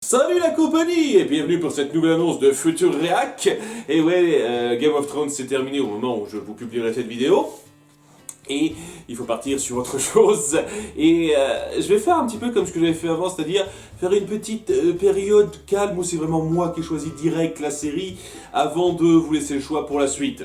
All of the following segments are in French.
Salut la compagnie et bienvenue pour cette nouvelle annonce de Future React. Et ouais, Game of Thrones s'est terminé au moment où je vous publierai cette vidéo. Et il faut partir sur autre chose. Et je vais faire un petit peu comme ce que j'avais fait avant, c'est-à-dire faire une petite période calme où c'est vraiment moi qui ai choisi direct la série avant de vous laisser le choix pour la suite.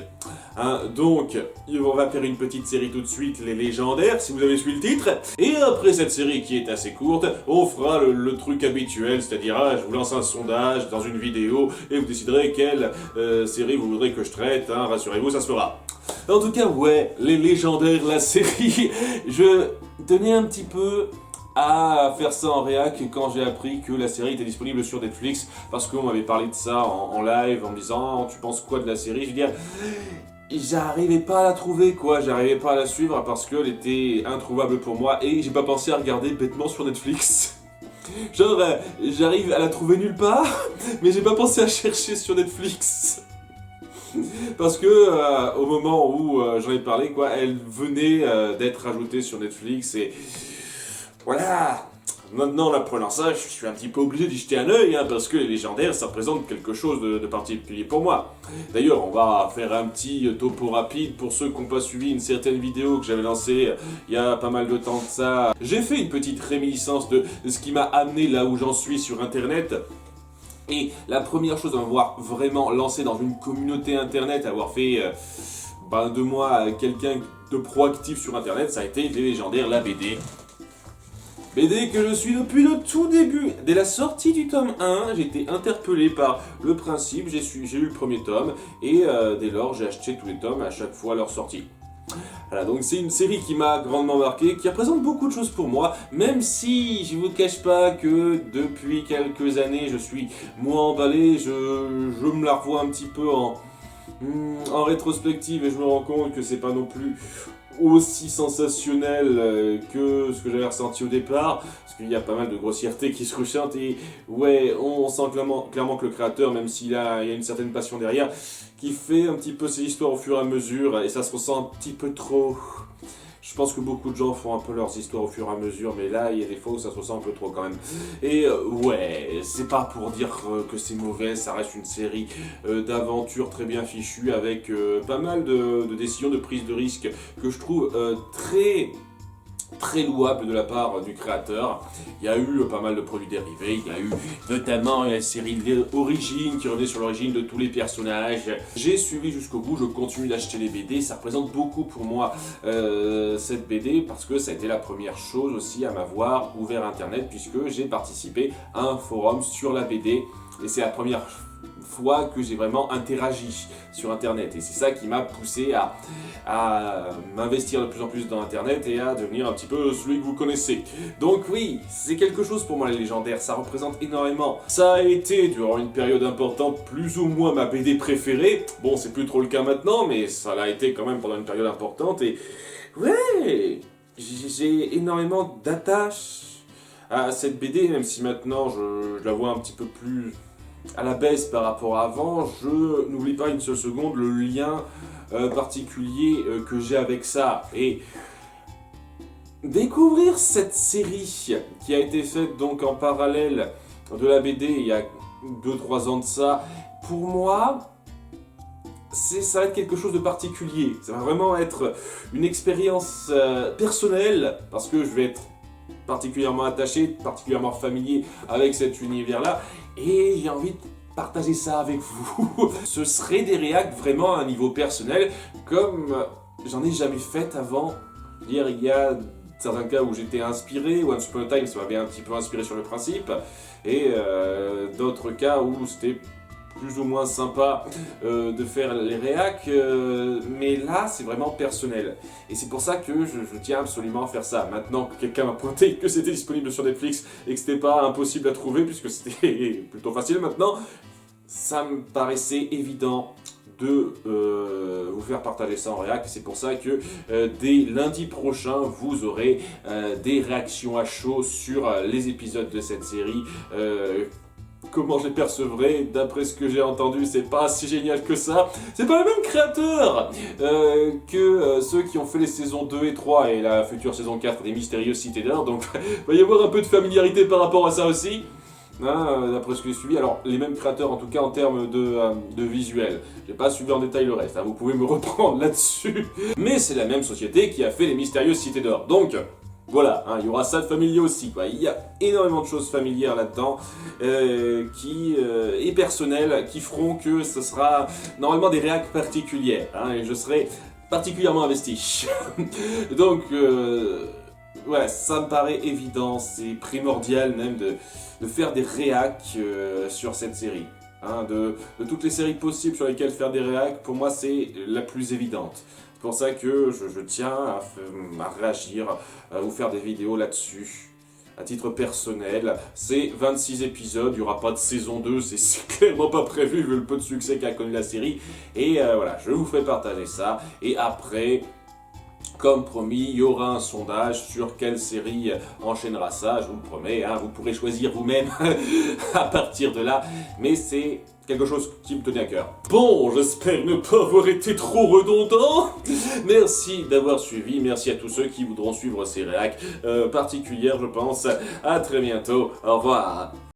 Donc, on va faire une petite série tout de suite, les légendaires, si vous avez suivi le titre. Et après cette série qui est assez courte, on fera le truc habituel, c'est-à-dire je vous lance un sondage dans une vidéo et vous déciderez quelle série vous voudrez que je traite. Rassurez-vous, ça se fera. En tout cas, ouais, les légendaires, la série, je tenais un petit peu à faire ça en réac quand j'ai appris que la série était disponible sur Netflix, parce qu'on m'avait parlé de ça en live en me disant « Tu penses quoi de la série ?» Je veux dire, j'arrivais pas à la trouver quoi, j'arrivais pas à la suivre parce qu'elle était introuvable pour moi et j'ai pas pensé à regarder bêtement sur Netflix. Genre, j'arrive à la trouver nulle part, mais j'ai pas pensé à chercher sur Netflix. Parce que au moment où j'en ai parlé, quoi, elle venait d'être ajoutée sur Netflix et voilà. Maintenant, en apprenant ça, je suis un petit peu obligé d'y jeter un œil, parce que les légendaires, ça représente quelque chose de particulier pour moi. D'ailleurs, on va faire un petit topo rapide pour ceux qui n'ont pas suivi une certaine vidéo que j'avais lancée il y a pas mal de temps de ça. J'ai fait une petite réminiscence de ce qui m'a amené là où j'en suis sur Internet. Et la première chose à m'avoir vraiment lancé dans une communauté internet, à avoir fait de moi quelqu'un de proactif sur internet, ça a été les légendaires, la BD. BD que je suis depuis le tout début. Dès la sortie du tome 1, j'ai été interpellé par le principe, j'ai lu le premier tome, et dès lors j'ai acheté tous les tomes à chaque fois leur sortie. Voilà, donc c'est une série qui m'a grandement marqué, qui représente beaucoup de choses pour moi, même si je vous cache pas que depuis quelques années je suis moins emballé, je me la revois un petit peu en rétrospective et je me rends compte que c'est pas non plus aussi sensationnel que ce que j'avais ressenti au départ, parce qu'il y a pas mal de grossièreté qui se ressentent et ouais, on sent clairement que le créateur, même il y a une certaine passion derrière, qui fait un petit peu ses histoires au fur et à mesure et ça se ressent un petit peu trop. Je pense que beaucoup de gens font un peu leurs histoires au fur et à mesure, mais là, il y a des fois où ça se ressent un peu trop quand même. Et ouais, c'est pas pour dire que c'est mauvais, ça reste une série d'aventures très bien fichue, avec pas mal de décisions de prise de risque que je trouve très louable de la part du créateur. Il y a eu pas mal de produits dérivés, il y a eu notamment la série Origine qui revenait sur l'origine de tous les personnages. J'ai suivi jusqu'au bout, je continue d'acheter les BD, ça représente beaucoup pour moi cette BD parce que ça a été la première chose aussi à m'avoir ouvert internet puisque j'ai participé à un forum sur la BD et c'est la première fois que j'ai vraiment interagi sur internet et c'est ça qui m'a poussé à m'investir de plus en plus dans internet et à devenir un petit peu celui que vous connaissez. Donc oui, c'est quelque chose pour moi les légendaires, ça représente énormément. Ça a été durant une période importante plus ou moins ma BD préférée. Bon, c'est plus trop le cas maintenant, mais ça l'a été quand même pendant une période importante et ouais, j'ai énormément d'attache à cette BD, même si maintenant je la vois un petit peu plus à la baisse par rapport à avant. Je n'oublie pas une seule seconde le lien particulier que j'ai avec ça. Et découvrir cette série qui a été faite donc en parallèle de la BD il y a 2-3 ans de ça, pour moi, ça va être quelque chose de particulier. Ça va vraiment être une expérience personnelle parce que je vais être particulièrement attaché, particulièrement familier avec cet univers-là et j'ai envie de partager ça avec vous. Ce serait des réacts vraiment à un niveau personnel comme j'en ai jamais fait avant. Dire, il y a certains cas où j'étais inspiré, Once Upon a Time ça m'avait un petit peu inspiré sur le principe et d'autres cas où c'était plus ou moins sympa de faire les réacs, mais là c'est vraiment personnel. Et c'est pour ça que je tiens absolument à faire ça. Maintenant que quelqu'un m'a pointé que c'était disponible sur Netflix et que c'était pas impossible à trouver, puisque c'était plutôt facile maintenant, ça me paraissait évident de vous faire partager ça en réac. C'est pour ça que dès lundi prochain, vous aurez des réactions à chaud sur les épisodes de cette série. Comment je les percevrai, d'après ce que j'ai entendu, c'est pas si génial que ça. C'est pas le même créateur que ceux qui ont fait les saisons 2 et 3 et la future saison 4 des Mystérieuses Cités d'Or. Donc il va y avoir un peu de familiarité par rapport à ça aussi. hein, d'après ce que j'ai suivi. Alors, les mêmes créateurs, en tout cas en termes de visuel. J'ai pas suivi en détail le reste, hein, vous pouvez me reprendre là-dessus. Mais c'est la même société qui a fait les Mystérieuses Cités d'Or. Donc, voilà, hein, il y aura ça de familier aussi, quoi. Il y a énormément de choses familières là-dedans, et personnelles, qui feront que ce sera normalement des réacs particulières, hein, et je serai particulièrement investi. Donc, ouais, ça me paraît évident, c'est primordial même de faire des réacs sur cette série. Hein, de toutes les séries possibles sur lesquelles faire des réacs, pour moi c'est la plus évidente. C'est pour ça que je tiens à réagir, à vous faire des vidéos là-dessus. À titre personnel, c'est 26 épisodes, il n'y aura pas de saison 2, c'est clairement pas prévu vu le peu de succès qu'a connu la série. Et voilà, je vous fais partager ça. Et après, comme promis, il y aura un sondage sur quelle série enchaînera ça, je vous le promets, hein, vous pourrez choisir vous-même à partir de là, mais c'est quelque chose qui me tenait à cœur. Bon, j'espère ne pas avoir été trop redondant. Merci d'avoir suivi, merci à tous ceux qui voudront suivre ces réacs particulières, je pense. À très bientôt, au revoir.